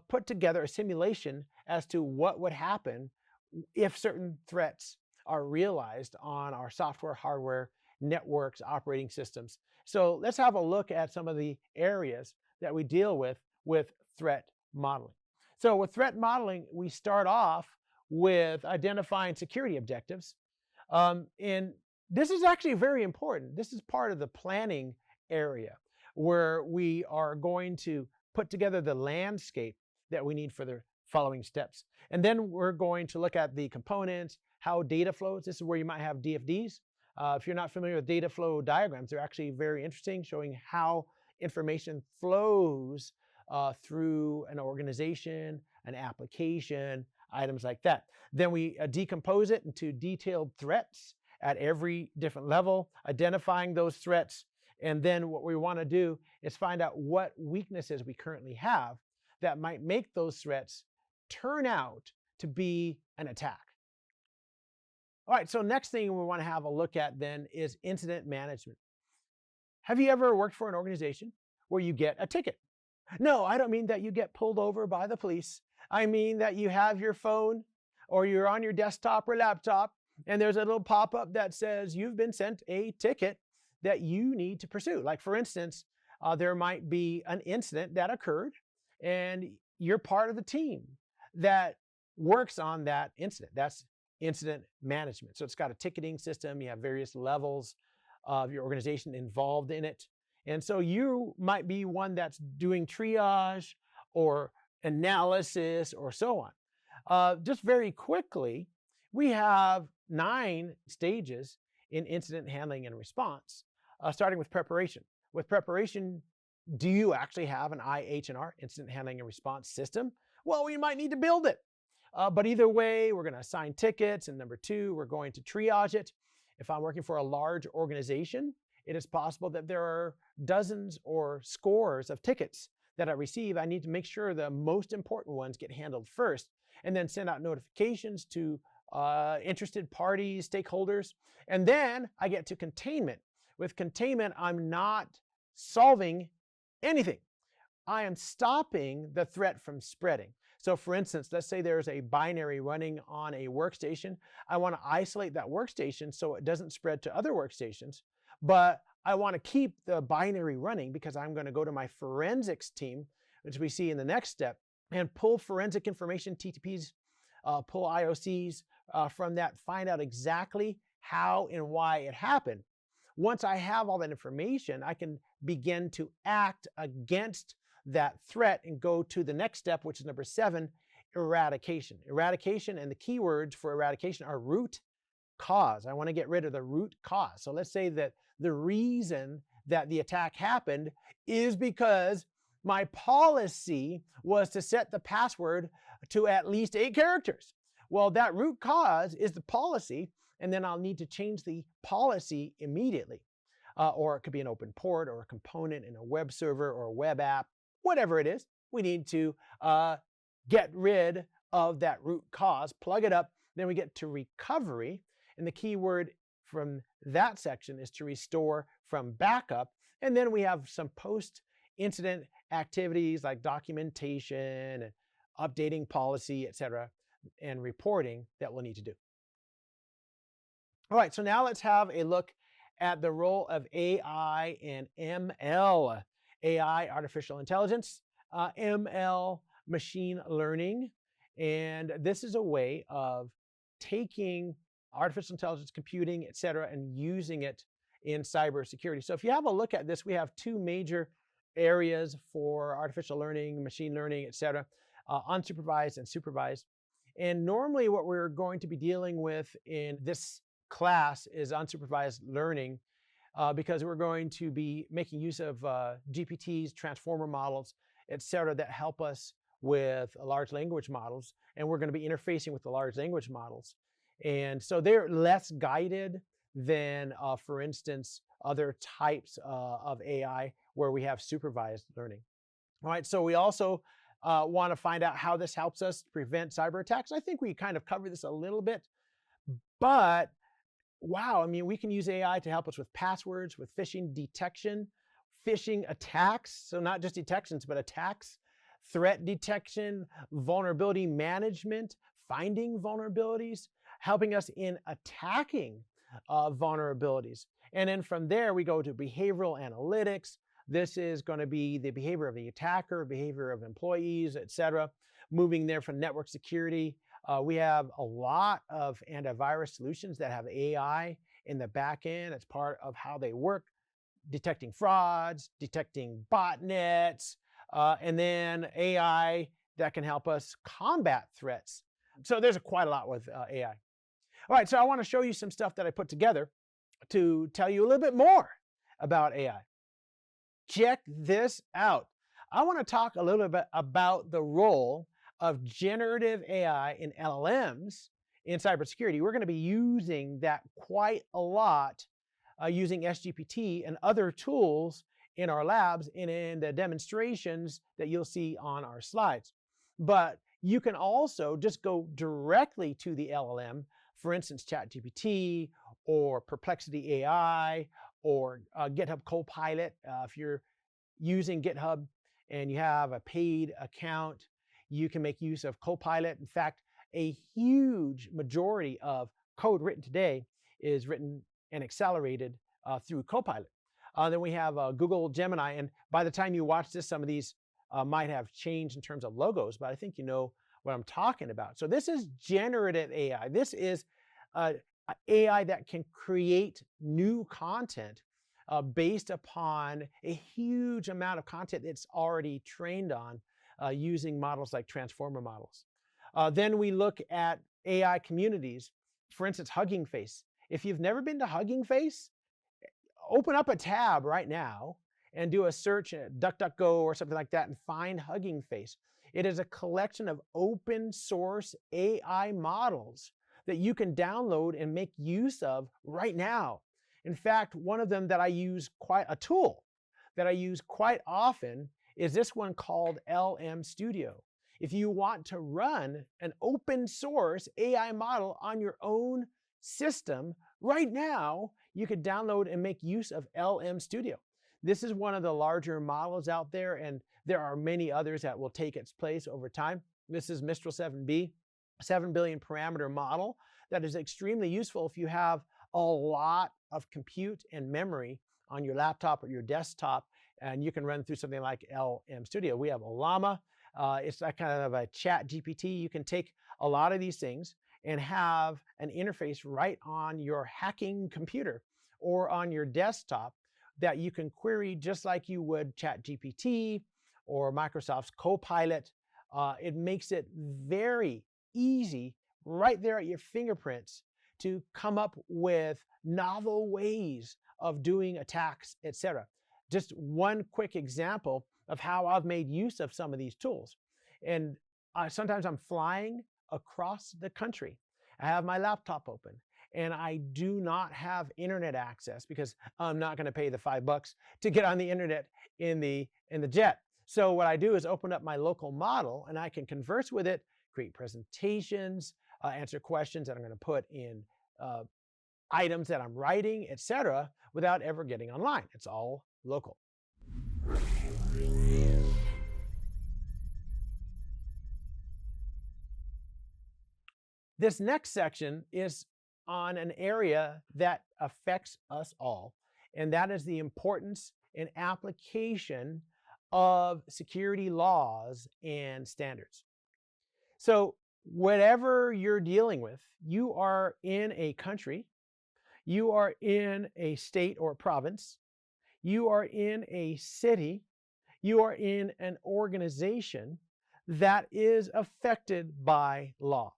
Speaker 1: put together a simulation as to what would happen if certain threats are realized on our software, hardware, networks, operating systems. So let's have a look at some of the areas that we deal with threat modeling. So with threat modeling, we start off with identifying security objectives. And this is actually very important. This is part of the planning area where we are going to put together the landscape that we need for the following steps. And then we're going to look at the components, how data flows. This is where you might have DFDs. If you're not familiar with data flow diagrams, they're actually very interesting, showing how information flows through an organization, an application, items like that. Then we decompose it into detailed threats at every different level, identifying those threats. And then what we want to do is find out what weaknesses we currently have that might make those threats turn out to be an attack. All right, so next thing we want to have a look at then is incident management. Have you ever worked for an organization where you get a ticket? No, I don't mean that you get pulled over by the police. I mean that you have your phone or you're on your desktop or laptop and there's a little pop-up that says you've been sent a ticket that you need to pursue. Like for instance, there might be an incident that occurred and you're part of the team that works on that incident. That's incident management. So it's got a ticketing system. You have various levels of your organization involved in it. And so you might be one that's doing triage or analysis or so on. Just very quickly, we have 9 stages in incident handling and response, starting with preparation. With preparation, do you actually have an IH&R, incident handling and response system? Well, we might need to build it. But either way, we're going to assign tickets. And number 2, we're going to triage it. If I'm working for a large organization, it is possible that there are dozens or scores of tickets that I receive. I need to make sure the most important ones get handled first and then send out notifications to interested parties, stakeholders. And then I get to containment. With containment, I'm not solving anything. I am stopping the threat from spreading. So for instance, let's say there's a binary running on a workstation. I want to isolate that workstation so it doesn't spread to other workstations. But I want to keep the binary running because I'm going to go to my forensics team, which we see in the next step, and pull forensic information, TTPs, pull IOCs from that, find out exactly how and why it happened. Once I have all that information, I can begin to act against that threat and go to the next step, which is number 7, eradication. Eradication, and the keywords for eradication are root cause. I want to get rid of the root cause. So let's say that the reason that the attack happened is because my policy was to set the password to at least 8 characters. Well, that root cause is the policy, and then I'll need to change the policy immediately. Or it could be an open port or a component in a web server or a web app, whatever it is. We need to get rid of that root cause, plug it up, then we get to recovery. And the key word from that section is to restore from backup. And then we have some post-incident activities like documentation and updating policy, etc., and reporting that we'll need to do. All right, so now let's have a look at the role of AI and ML. AI, artificial intelligence, ML, machine learning. And this is a way of taking artificial intelligence, computing, et cetera, and using it in cybersecurity. So if you have a look at this, we have 2 major areas for artificial learning, machine learning, et cetera, unsupervised and supervised. And normally what we're going to be dealing with in this class is unsupervised learning because we're going to be making use of GPTs, transformer models, et cetera, that help us with large language models. And we're going to be interfacing with the large language models. And so they're less guided than, for instance, other types of AI where we have supervised learning. All right, so we also want to find out how this helps us prevent cyber attacks. I think we kind of covered this a little bit, but wow, I mean, we can use AI to help us with passwords, with phishing detection, phishing attacks. So not just detections, but attacks, threat detection, vulnerability management, finding vulnerabilities, helping us in attacking vulnerabilities. And then from there, we go to behavioral analytics. This is going to be the behavior of the attacker, behavior of employees, et cetera. Moving there from network security. We have a lot of antivirus solutions that have AI in the back end. It's part of how they work, detecting frauds, detecting botnets, and then AI that can help us combat threats. So there's quite a lot with AI. All right, so I want to show you some stuff that I put together to tell you a little bit more about AI. Check this out. I want to talk a little bit about the role of generative AI in LLMs in cybersecurity. We're going to be using that quite a lot using SGPT and other tools in our labs and in the demonstrations that you'll see on our slides. But you can also just go directly to the LLM, for instance, ChatGPT or Perplexity AI or GitHub Copilot. If you're using GitHub and you have a paid account, you can make use of Copilot. In fact, a huge majority of code written today is written and accelerated through Copilot. Then we have Google Gemini, and by the time you watch this, some of these might have changed in terms of logos, but I think you know what I'm talking about. So this is generative AI. This is AI that can create new content based upon a huge amount of content it's already trained on using models like transformer models. Then we look at AI communities, for instance, Hugging Face. If you've never been to Hugging Face, open up a tab right now and do a search at DuckDuckGo or something like that and find Hugging Face. It is a collection of open source AI models that you can download and make use of right now. In fact, one of them that I use a tool that I use quite often is this one called LM Studio. If you want to run an open source AI model on your own system right now, you could download and make use of LM Studio. This is one of the larger models out there, and there are many others that will take its place over time. This is Mistral 7B, 7 billion parameter model that is extremely useful if you have a lot of compute and memory on your laptop or your desktop, and you can run through something like LM Studio. We have a Llama. It's that kind of a chat GPT. You can take a lot of these things and have an interface right on your hacking computer or on your desktop that you can query just like you would ChatGPT or Microsoft's Copilot. It makes it very easy right there at your fingerprints to come up with novel ways of doing attacks, etc. Just one quick example of how I've made use of some of these tools. And sometimes I'm flying across the country. I have my laptop open and I do not have internet access because I'm not going to pay the $5 to get on the internet in the jet. So what I do is open up my local model and I can converse with it, create presentations, answer questions that I'm going to put in items that I'm writing, etc., without ever getting online. It's all local. This next section is on an area that affects us all, and that is the importance and application of security laws and standards. So whatever you're dealing with, you are in a country, you are in a state or province, you are in a city, you are in an organization that is affected by law.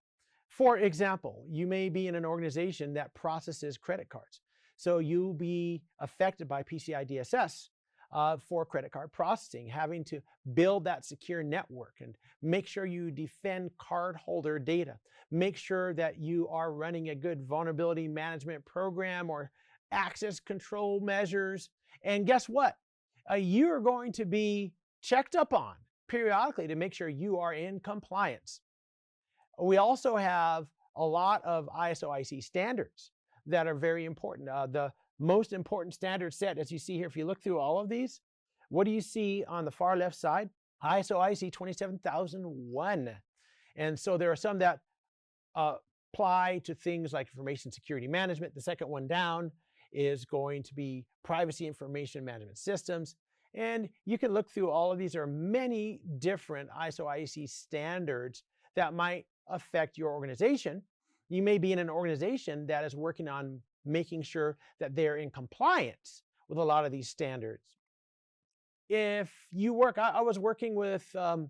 Speaker 1: For example, you may be in an organization that processes credit cards. So you'll be affected by PCI DSS for credit card processing, having to build that secure network and make sure you defend cardholder data. Make sure that you are running a good vulnerability management program or access control measures. And guess what? You're going to be checked up on periodically to make sure you are in compliance. We also have a lot of ISO/IEC standards that are very important. The most important standard set, as you see here, if you look through all of these, what do you see on the far left side? ISO/IEC 27001. And so there are some that apply to things like information security management. The second one down is going to be privacy information management systems. And you can look through all of these. There are many different ISO/IEC standards that might affect your organization. You may be in an organization that is working on making sure that they're in compliance with a lot of these standards. If you work, I was working with an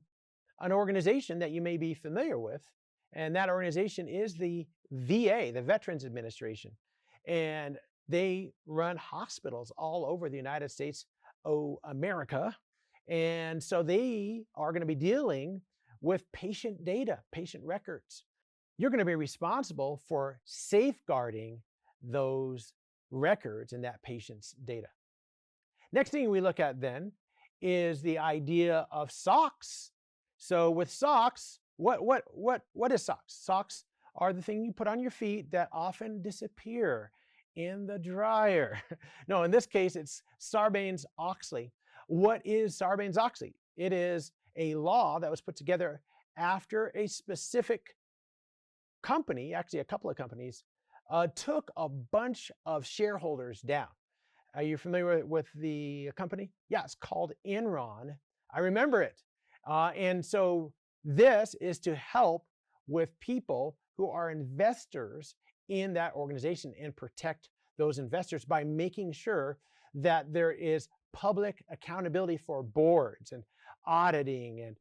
Speaker 1: organization that you may be familiar with, And that organization is the VA, the Veterans Administration. And they run hospitals all over the United States, America. And so they are going to be dealing with patient data, patient records. You're going to be responsible for safeguarding those records and that patient's data. Next thing we look at then is the idea of socks. So with socks, what is socks? Socks are the thing you put on your feet that often disappear in the dryer. No, in this case, it's Sarbanes-Oxley. What is Sarbanes-Oxley? It is a law that was put together after a specific company, actually a couple of companies, took a bunch of shareholders down. Are you familiar with the company? Yeah, it's called Enron. I remember it. And so this is to help with people who are investors in that organization and protect those investors by making sure that there is public accountability for boards and auditing and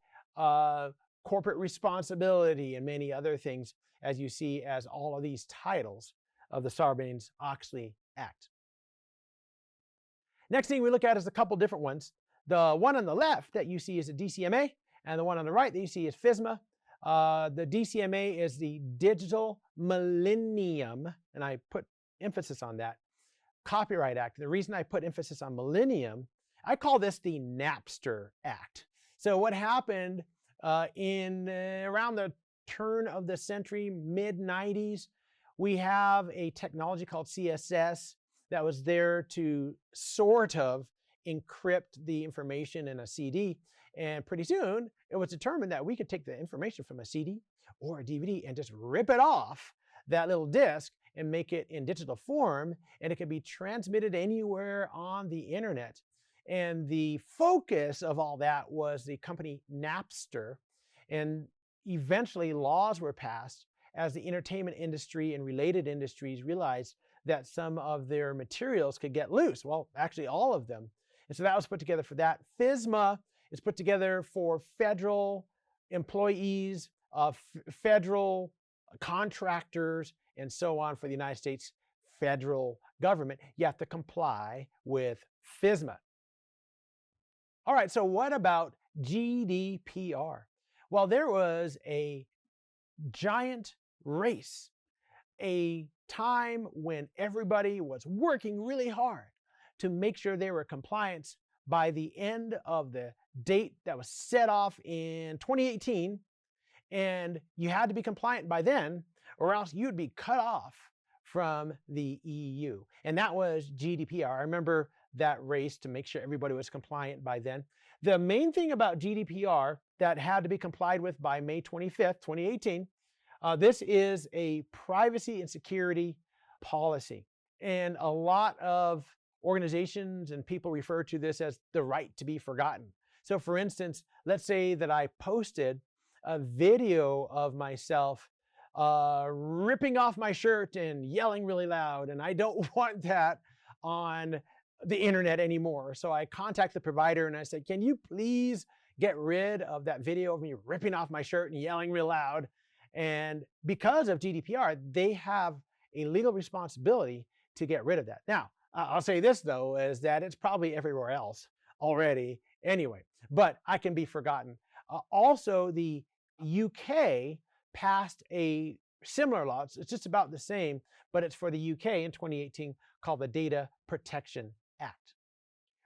Speaker 1: corporate responsibility and many other things, as you see as all of these titles of the Sarbanes-Oxley Act. Next thing we look at is a couple different ones. The one on the left that you see is the DCMA, and the one on the right that you see is FSMA. The DCMA is the Digital Millennium, and I put emphasis on that, Copyright Act. The reason I put emphasis on millennium, I call this the Napster Act. So what happened around the turn of the century, mid-90s, we have a technology called CSS that was there to sort of encrypt the information in a CD. And pretty soon, it was determined that we could take the information from a CD or a DVD and just rip it off that little disk and make it in digital form, and it could be transmitted anywhere on the internet. And the focus of all that was the company Napster. And eventually laws were passed as the entertainment industry and related industries realized that some of their materials could get loose. Well, actually all of them. And so that was put together for that. FSMA is put together for federal employees, federal contractors, and so on for the United States federal government. You have to comply with FSMA. All right, so what about GDPR? Well, there was a giant race, a time when everybody was working really hard to make sure they were compliant by the end of the date that was set off in 2018. And you had to be compliant by then, or else you'd be cut off from the EU. And that was GDPR. I remember that race to make sure everybody was compliant by then. The main thing about GDPR that had to be complied with by May 25th, 2018, this is a privacy and security policy. And a lot of organizations and people refer to this as the right to be forgotten. So for instance, let's say that I posted a video of myself ripping off my shirt and yelling really loud, and I don't want that on the internet anymore. So I contact the provider and I said, can you please get rid of that video of me ripping off my shirt and yelling real loud? And because of GDPR, they have a legal responsibility to get rid of that. Now, I'll say this though, is that it's probably everywhere else already anyway, but I can be forgotten. Also, the UK passed a similar law. It's just about the same, but it's for the UK in 2018 called the Data Protection Act.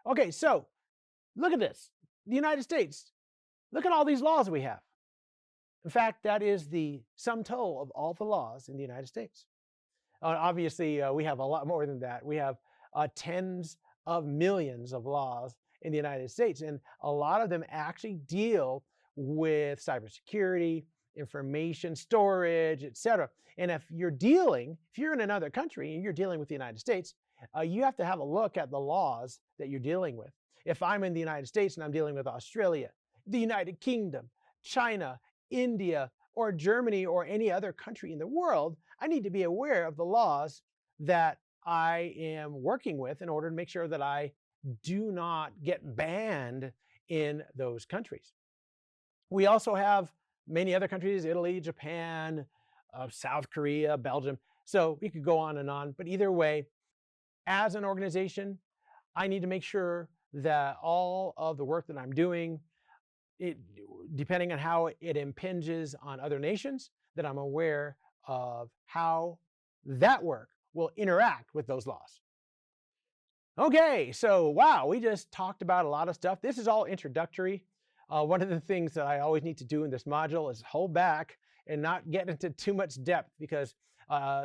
Speaker 1: Okay, so look at this. The United States, look at all these laws we have. In fact, that is the sum total of all the laws in the United States. Obviously, we have a lot more than that. We have tens of millions of laws in the United States, and a lot of them actually deal with cybersecurity, information storage, etc. And if you're in another country and you're dealing with the United States, you have to have a look at the laws that you're dealing with. If I'm in the United States and I'm dealing with Australia, the United Kingdom, China, India, or Germany, or any other country in the world, I need to be aware of the laws that I am working with in order to make sure that I do not get banned in those countries. We also have many other countries, Italy, Japan, South Korea, Belgium. So we could go on and on. But either way, as an organization, I need to make sure that all of the work that I'm doing, depending on how it impinges on other nations, that I'm aware of how that work will interact with those laws. Okay, so wow, we just talked about a lot of stuff. This is all introductory. One of the things that I always need to do in this module is hold back and not get into too much depth, because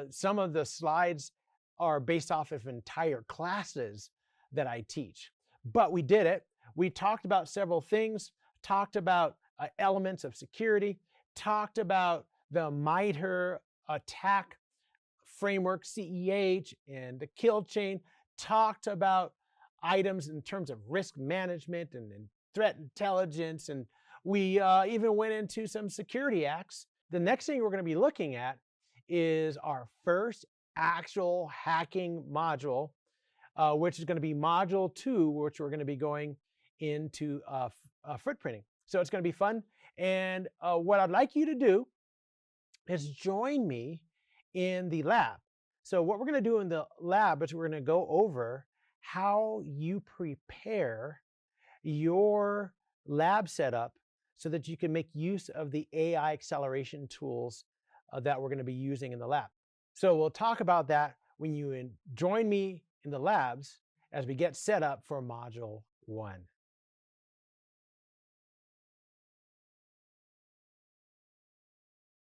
Speaker 1: some of the slides are based off of entire classes that I teach. But we did it. We talked about several things, talked about elements of security, talked about the MITRE attack framework, CEH, and the kill chain, talked about items in terms of risk management and threat intelligence, and we even went into some security acts. The next thing we're going to be looking at is our first actual hacking module, which is going to be module 2, which we're going to be going into footprinting. So it's going to be fun. And what I'd like you to do is join me in the lab. So what we're going to do in the lab is we're going to go over how you prepare your lab setup so that you can make use of the AI acceleration tools that we're going to be using in the lab. So we'll talk about that when you join me in the labs as we get set up for module 1.